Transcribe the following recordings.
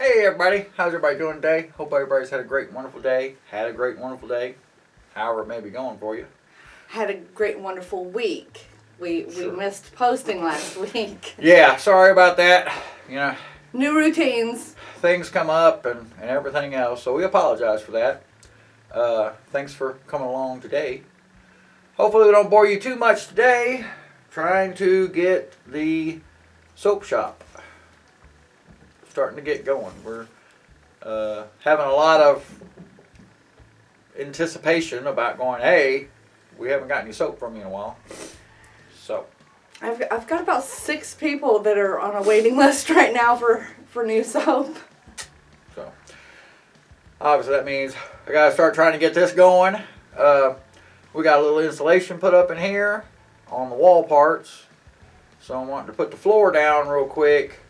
Hey everybody, how's everybody doing today? Hope everybody's had a great wonderful day. Had a great wonderful day, however it may be going for you. Had a great wonderful week. We Sure. missed posting last week. Yeah, sorry about that. You know, New routines. things come up and everything else, so we apologize for that. Thanks for coming along today. Hopefully we don't bore you too much today. Trying to get the soap shop starting to get going. We're having a lot of anticipation about going, hey, we haven't got any soap from you in a while. So I've got about 6 people that are on a waiting list right now for new soap. So obviously that means I gotta start trying to get this going. We got a little insulation put up in here on the wall parts. So I'm wanting to put the floor down real quick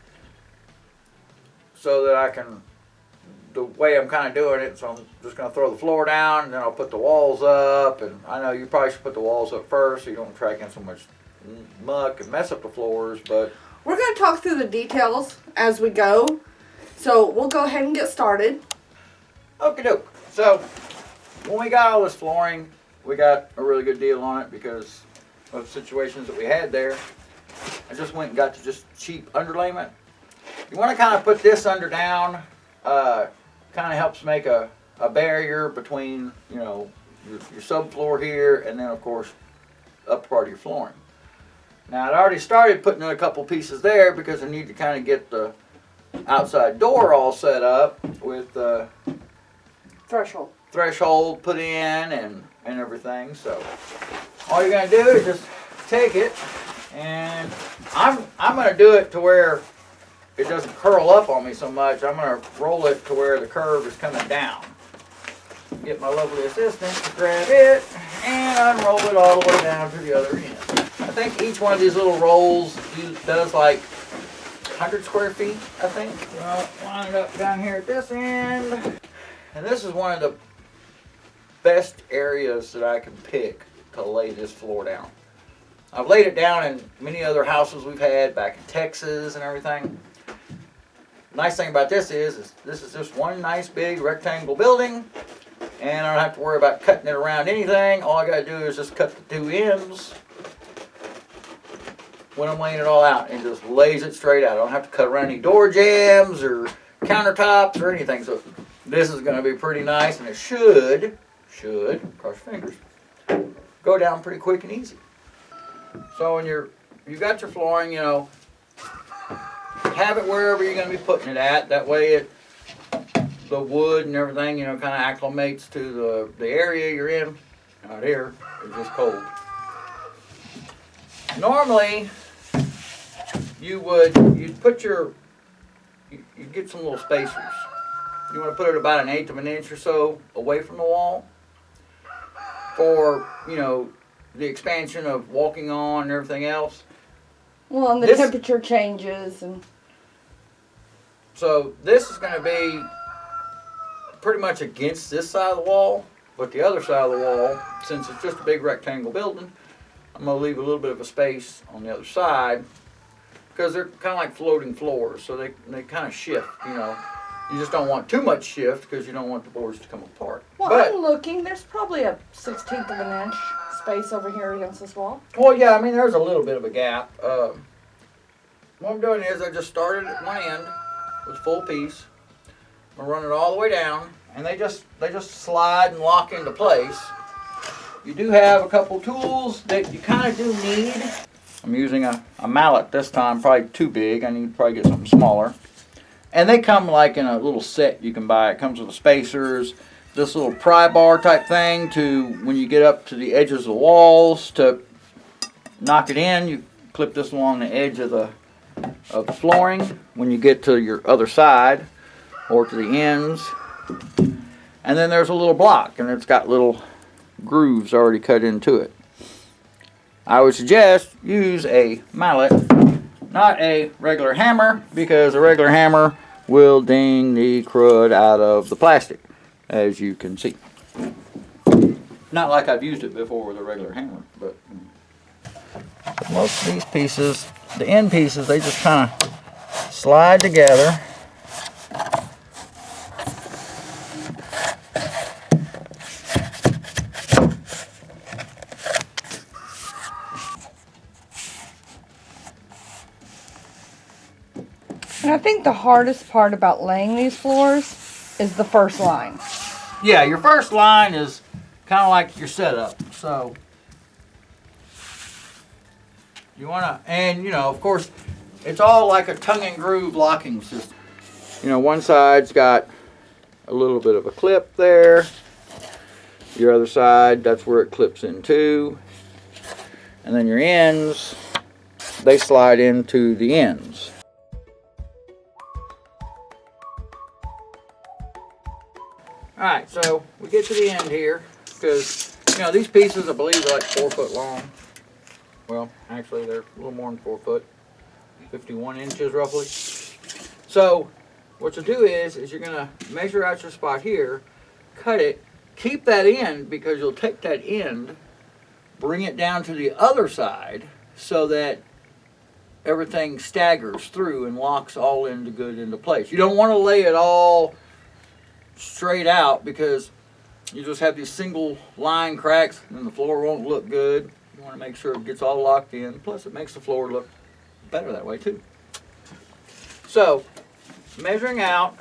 so that I can, the way I'm kind of doing it, so I'm just going to throw the floor down and then I'll put the walls up. And I know you probably should put the walls up first so you don't track in so much muck and mess up the floors, but We're going to talk through the details as we go. So we'll go ahead and get started. okie doke. So when we got all this flooring, we got a really good deal on it because of the situations that we had there. I just went and got to just cheap underlayment. You want to kind of put this under down, kind of helps make a barrier between, you know, your subfloor here and then of course up part of your flooring. Now I'd already started putting in a couple pieces there because I need to kind of get the outside door all set up with the threshold put in and everything. So all you're gonna do is just take it, and I'm gonna do it to where it doesn't curl up on me so much. I'm gonna roll it to where the curve is coming down. Get my lovely assistant to grab it and unroll it all the way down to the other end. I think each one of these little rolls does like 100 square feet, I think. Well, line it up down here at this end. And this is one of the best areas that I can pick to lay this floor down. I've laid it down in many other houses we've had back in Texas and everything. Nice thing about this is this is just one nice big rectangle building, and I don't have to worry about cutting it around anything. All I got to do is just cut the 2 ends when I'm laying it all out, and just lays it straight out. I don't have to cut around any door jambs or countertops or anything. So this is going to be pretty nice, and it should, cross your fingers, go down pretty quick and easy. So when you got your flooring, you know, have it wherever you're going to be putting it at. That way the wood and everything, you know, kind of acclimates to the area you're in. Out here, it's just cold. Normally, you'd get some little spacers. You want to put it about 1/8 of an inch or so away from the wall for, you know, the expansion of walking on and everything else. Well, and the temperature changes. And so this is going to be pretty much against this side of the wall, but the other side of the wall, since it's just a big rectangle building, I'm going to leave a little bit of a space on the other side because they're kind of like floating floors, so they kind of shift, you know. You just don't want too much shift because you don't want the boards to come apart. well, but I'm looking. There's probably a 1/16 of an inch space over here against this wall. well, yeah, I mean, there's a little bit of a gap. What I'm doing is I just started at one end with full piece. I'm gonna run it all the way down, and they just slide and lock into place. You do have a couple tools that you kind of do need. I'm using a mallet this time, probably too big. I need to probably get something smaller. And they come like in a little set you can buy. It comes with the spacers, this little pry bar type thing to when you get up to the edges of the walls to knock it in. You clip this along the edge of the flooring when you get to your other side or to the ends. And then there's a little block, and it's got little grooves already cut into it. I would suggest use a mallet, not a regular hammer, because a regular hammer will ding the crud out of the plastic, as you can see. Not like I've used it before with a regular hammer, but most of these pieces, the end pieces, they just kind of slide together I think the hardest part about laying these floors is the first line. Yeah, your first line is kind of like your setup. So you want to, and you know, of course, it's all like a tongue and groove locking system. You know, one side's got a little bit of a clip there. Your other side, that's where it clips into. And then your ends, they slide into the ends. Alright, so we get to the end here, because, you know, these pieces, I believe, are like 4 foot long. Well, actually, they're a little more than 4 foot, 51 inches roughly. So, what you'll do is you're going to measure out your spot here, cut it, keep that end, because you'll take that end, bring it down to the other side, so that everything staggers through and locks all into place. You don't want to lay it all straight out, because you just have these single line cracks and the floor won't look good. You want to make sure it gets all locked in. Plus it makes the floor look better that way too. So measuring out,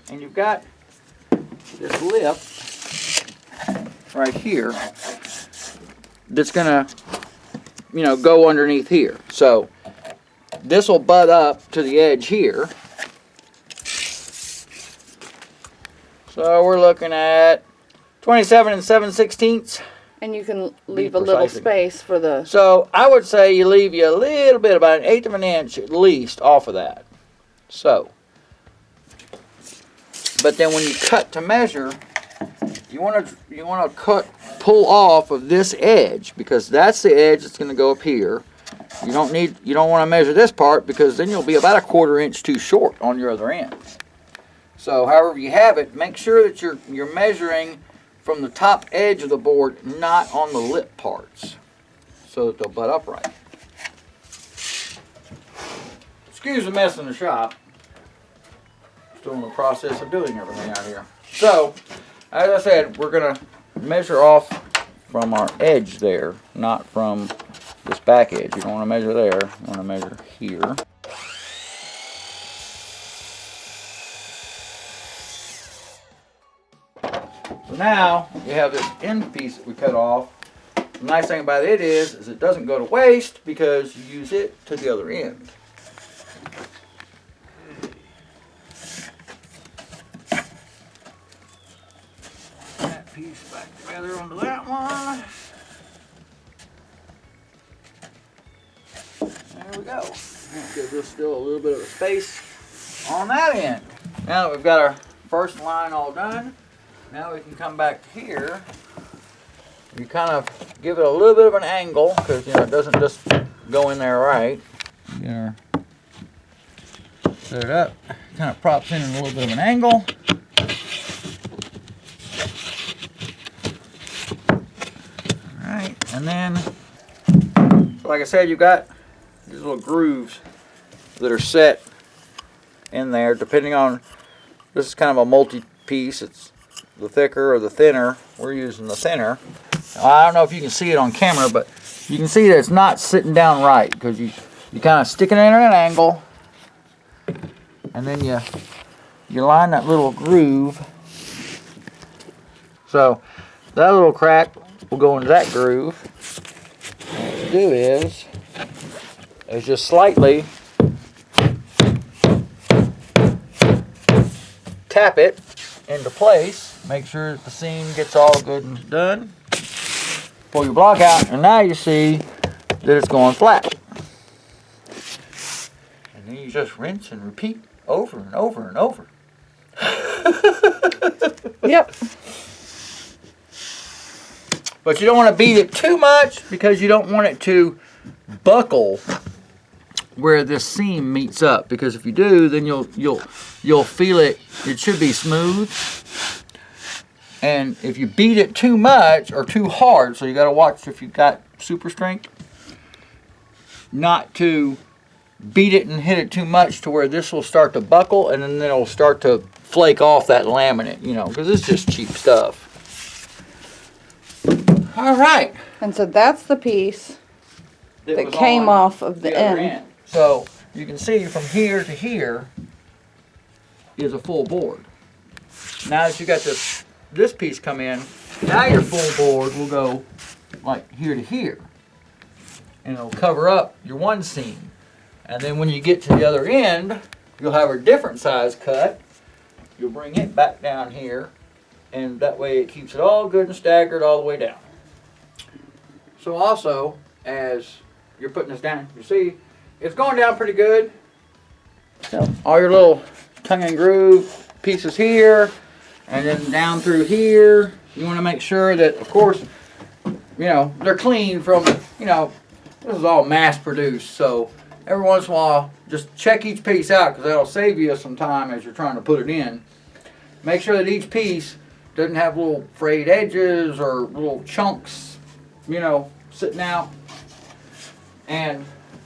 and you've got this lip right here that's gonna, you know, go underneath here. So this will butt up to the edge here. So we're looking at 27 7/16. And you can leave a little space for the... So I would say you leave you a little bit, about 1/8 of an inch at least, off of that. So, but then when you cut to measure, you want to pull off of this edge, because that's the edge that's going to go up here. You don't want to measure this part, because then you'll be about 1/4 inch too short on your other end. So however you have it, make sure that you're measuring from the top edge of the board, not on the lip parts, so that they'll butt upright. Excuse the mess in the shop. Still in the process of doing everything out here. So, as I said, we're going to measure off from our edge there, not from this back edge. You don't want to measure there, you want to measure here. So now you have this end piece that we cut off. The nice thing about it is it doesn't go to waste, because you use it to the other end. That piece back together onto that one. There we go. Gives us still a little bit of a space on that end. Now that we've got our first line all done, now we can come back here. You kind of give it a little bit of an angle, because you know it doesn't just go in there right. You know, set it up, kind of props in a little bit of an angle. All right, and then, like I said, you've got these little grooves that are set in there, depending on. This is kind of a multi-piece. It's the thicker or the thinner. We're using the thinner. Now, I don't know if you can see it on camera, but you can see that it's not sitting down right, because you kind of stick it in at an angle, and then you line that little groove. So that little crack will go into that groove. And what you do is just slightly tap it into place. Make sure that the seam gets all good and done. Pull your block out, and now you see that it's going flat. And then you just rinse and repeat over and over and over. Yep. But you don't want to beat it too much, because you don't want it to buckle where this seam meets up, because if you do, then you'll feel it. It should be smooth. And if you beat it too much or too hard, so you got to watch if you've got super strength, not to beat it and hit it too much to where this will start to buckle, and then it'll start to flake off that laminate, you know, because it's just cheap stuff. All right. And so that's the piece that came off of the other end. So you can see from here to here is a full board. Now that you got this piece come in, now your full board will go like here to here. And it'll cover up your one seam. And then when you get to the other end, you'll have a different size cut. You'll bring it back down here, and that way it keeps it all good and staggered all the way down. So also, as you're putting this down, you see it's going down pretty good. So all your little tongue and groove pieces here, and then down through here. You want to make sure that, of course, you know, they're clean from, you know, this is all mass produced. So every once in a while, just check each piece out, because that'll save you some time as you're trying to put it in. Make sure that each piece doesn't have little frayed edges or little chunks, you know, sitting out. And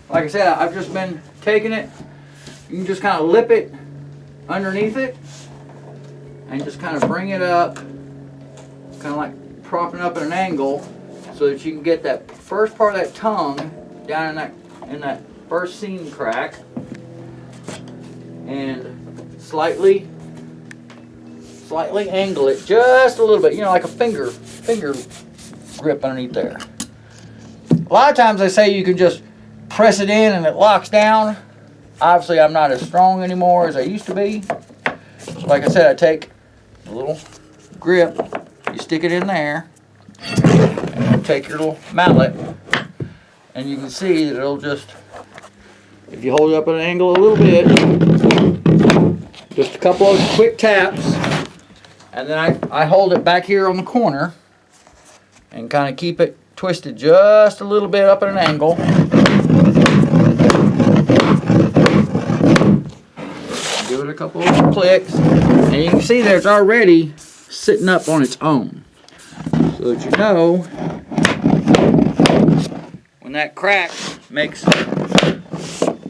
like I said, I've just been taking it. You can just kind of lip it underneath it and just kind of bring it up, kind of like propping up at an angle, so that you can get that first part of that tongue down in that first seam crack, and slightly angle it just a little bit, you know, like a finger grip underneath there. A lot of times they say you can just press it in and it locks down. Obviously I'm not as strong anymore as I used to be. So like I said, I take a little grip, you stick it in there, and you take your little mallet, and you can see that it'll just, if you hold it up at an angle a little bit, just a couple of quick taps, and then I hold it back here on the corner and kind of keep it twisted just a little bit up at an angle. Give it a couple of clicks, and you can see that it's already sitting up on its own. So that you know, when that crack makes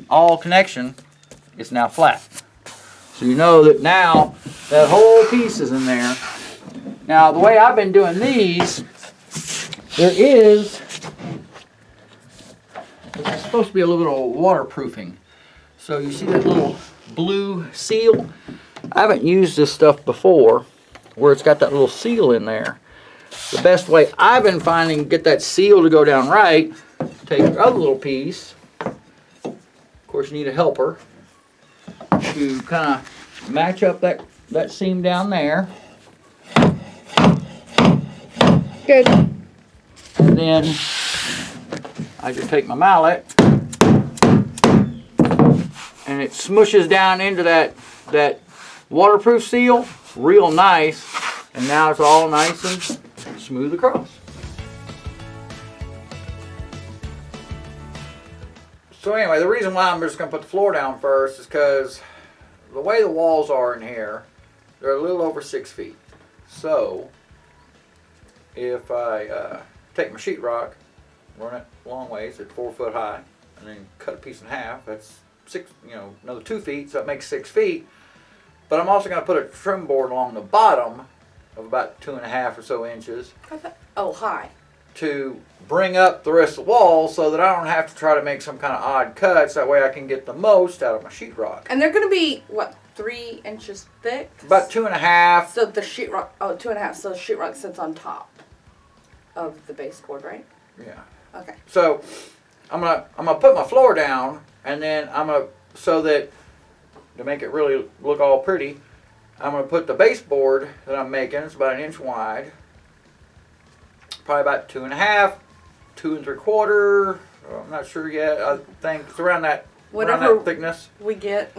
all connection, it's now flat. So you know that now that whole piece is in there. Now the way I've been doing these, there's supposed to be a little bit of waterproofing. So you see that little blue seal? I haven't used this stuff before, where it's got that little seal in there. The best way I've been finding to get that seal to go down right, take your other little piece, of course you need a helper, to kind of match up that seam down there. Good. And then I just take my mallet and it smushes down into that waterproof seal real nice, and now it's all nice and smooth across. So anyway, the reason why I'm just going to put the floor down first is because the way the walls are in here, they're a little over 6 feet. So if I take my sheetrock, run it a long ways at 4 foot high, and then cut a piece in half, that's another 2 feet, so that makes 6 feet. But I'm also going to put a trim board along the bottom of about 2.5 or so inches. Oh, high. To bring up the rest of the wall, so that I don't have to try to make some kind of odd cuts. That way I can get the most out of my sheetrock. And they're going to be, what, 3 inches thick? About 2.5. So the sheetrock, 2.5, so the sheetrock sits on top of the baseboard, right? Yeah. Okay. So I'm gonna put my floor down, and then so that to make it really look all pretty, I'm going to put the baseboard that I'm making, it's about 1 inch wide, probably about 2.5, 2 3/4, I'm not sure yet, I think it's around that thickness. We get.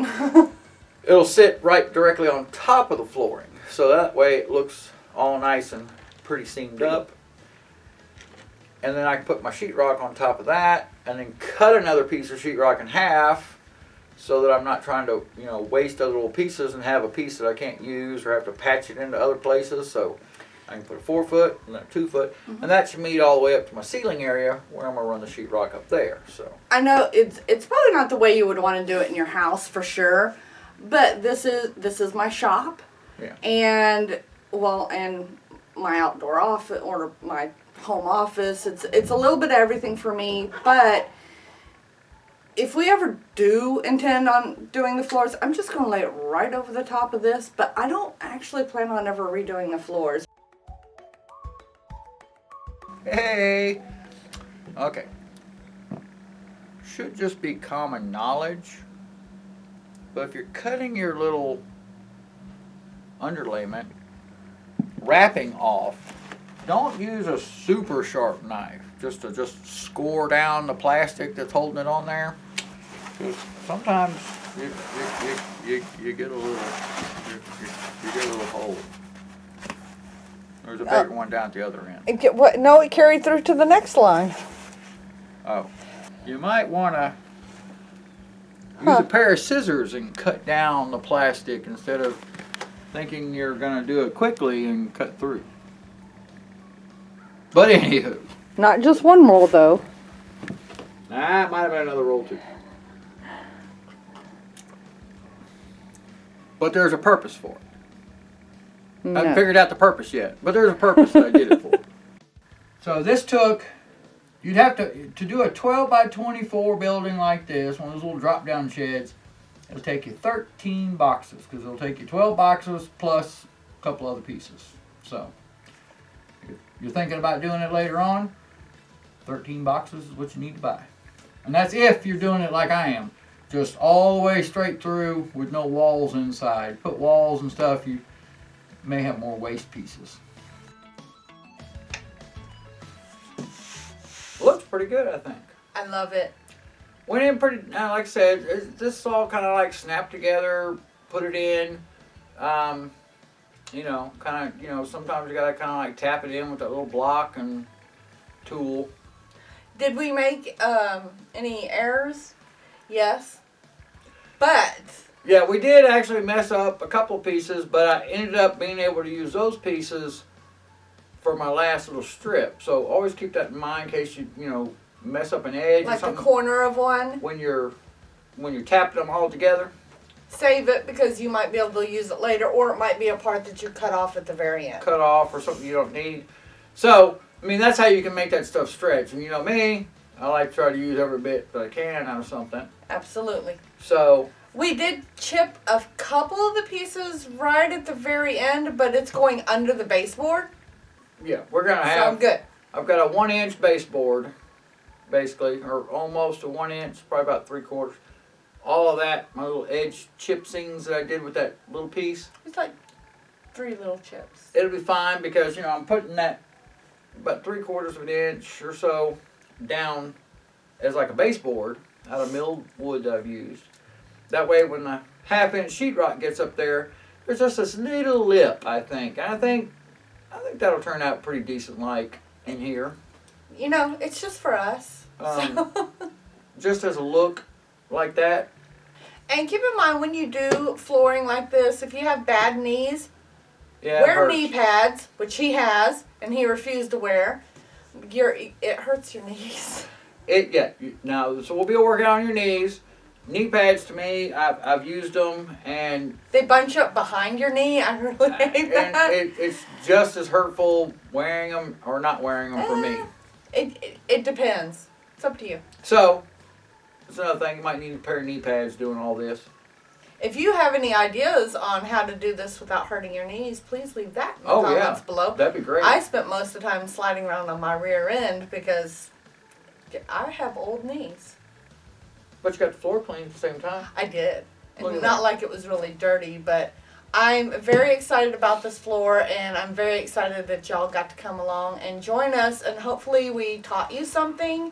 It'll sit right directly on top of the flooring, so that way it looks all nice and pretty seamed up. And then I can put my sheetrock on top of that, and then cut another piece of sheetrock in half, so that I'm not trying to, waste other little pieces and have a piece that I can't use or have to patch it into other places. So I can put a 4 foot and then a 2 foot, and that should meet all the way up to my ceiling area where I'm gonna run the sheetrock up there. So I know it's probably not the way you would want to do it in your house for sure, but this is my shop, and my outdoor office or my home office. It's a little bit of everything for me, but if we ever do intend on doing the floors, I'm just going to lay it right over the top of this, but I don't actually plan on ever redoing the floors. Hey! Okay. Should just be common knowledge, but if you're cutting your little underlayment, wrapping off, don't use a super sharp knife just to score down the plastic that's holding it on there. Because sometimes you get a little you get a little hole. There's a bigger one down at the other end. No, it carried through to the next line. Oh, you might want to use a pair of scissors and cut down the plastic instead of thinking you're going to do it quickly and cut through. But anywho. Not just one roll, though. Nah, it might have been another roll, too. But there's a purpose for it. No. I haven't figured out the purpose yet, but there's a purpose that I did it for. So this took, you'd have to do a 12 by 24 building like this, one of those little drop-down sheds, it'll take you 13 boxes, because it'll take you 12 boxes plus a couple other pieces. So, if you're thinking about doing it later on, 13 boxes is what you need to buy. And that's if you're doing it like I am. Just all the way straight through with no walls inside. Put walls and stuff, you may have more waste pieces. Looks pretty good, I think. I love it. Went in pretty, like I said, this all kind of like snapped together, put it in. You know, kind of, you know, sometimes you gotta kind of like tap it in with that little block and tool. Did we make any errors? Yes. But. Yeah, we did actually mess up a couple pieces, but I ended up being able to use those pieces for my last little strip. So always keep that in mind in case you know, mess up an edge like or something. The corner of one. When you're tapping them all together. Save it because you might be able to use it later, or it might be a part that you cut off at the very end. Cut off or something you don't need. So, I mean, that's how you can make that stuff stretch. And you know me, I like to try to use every bit that I can out of something. Absolutely. So. We did chip a couple of the pieces right at the very end, but it's going under the baseboard. Yeah, we're going to have. So good. I've got a 1-inch baseboard, basically, or almost a 1 inch, probably about 3/4. All of that, my little edge chipsings that I did with that little piece. It's like 3 little chips. It'll be fine because, you know, I'm putting that about 3/4 of an inch or so down as like a baseboard out of milled wood that I've used. That way when the 1/2-inch sheetrock gets up there, there's just this little lip, I think. And I think that'll turn out pretty decent like in here. You know, it's just for us. Just as a look like that. And keep in mind when you do flooring like this, if you have bad knees, yeah, wear knee pads, which he has, and he refused to wear. It hurts your knees. Now, so we'll be working on your knees. Knee pads to me, I've used them, and they bunch up behind your knee. I really hate that. And it's just as hurtful wearing them or not wearing them for me. It depends. It's up to you. So, that's another thing. You might need a pair of knee pads doing all this. If you have any ideas on how to do this without hurting your knees, please leave that in the comments below. That'd be great. I spent most of the time sliding around on my rear end because I have old knees. But you got the floor clean at the same time. I did. And not like it was really dirty, but I'm very excited about this floor, and I'm very excited that y'all got to come along and join us, and hopefully we taught you something.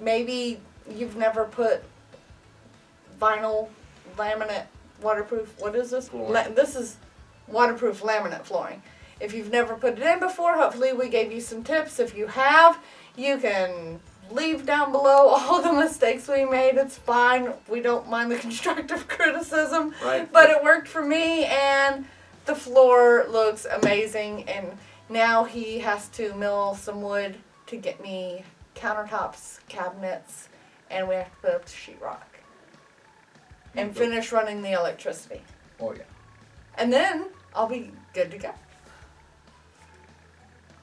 Maybe you've never put vinyl, laminate, waterproof, what is this? This is waterproof laminate flooring. If you've never put it in before, hopefully we gave you some tips. If you have, you can leave down below all the mistakes we made. It's fine. We don't mind the constructive criticism. Right. But it worked for me, and the floor looks amazing. And now he has to mill some wood to get me countertops, cabinets, and we have to put up the sheetrock. And finish running the electricity. Oh, yeah. And then I'll be good to go.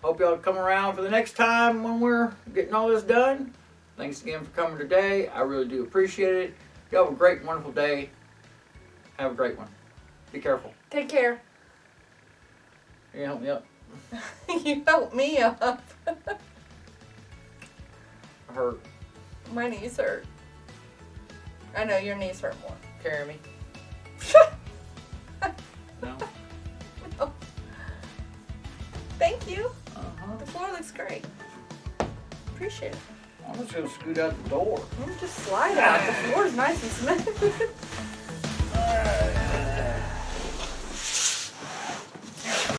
Hope y'all come around for the next time when we're getting all this done. Thanks again for coming today. I really do appreciate it. You have a great, wonderful day. Have a great one. Be careful. Take care. You help me up. You help me up. I hurt. My knees hurt. I know your knees hurt more. Carry me. No. No. Thank you. Uh-huh. The floor looks great. Appreciate it. I'm just gonna scoot out the door. Just slide out. The floor's nice and smooth.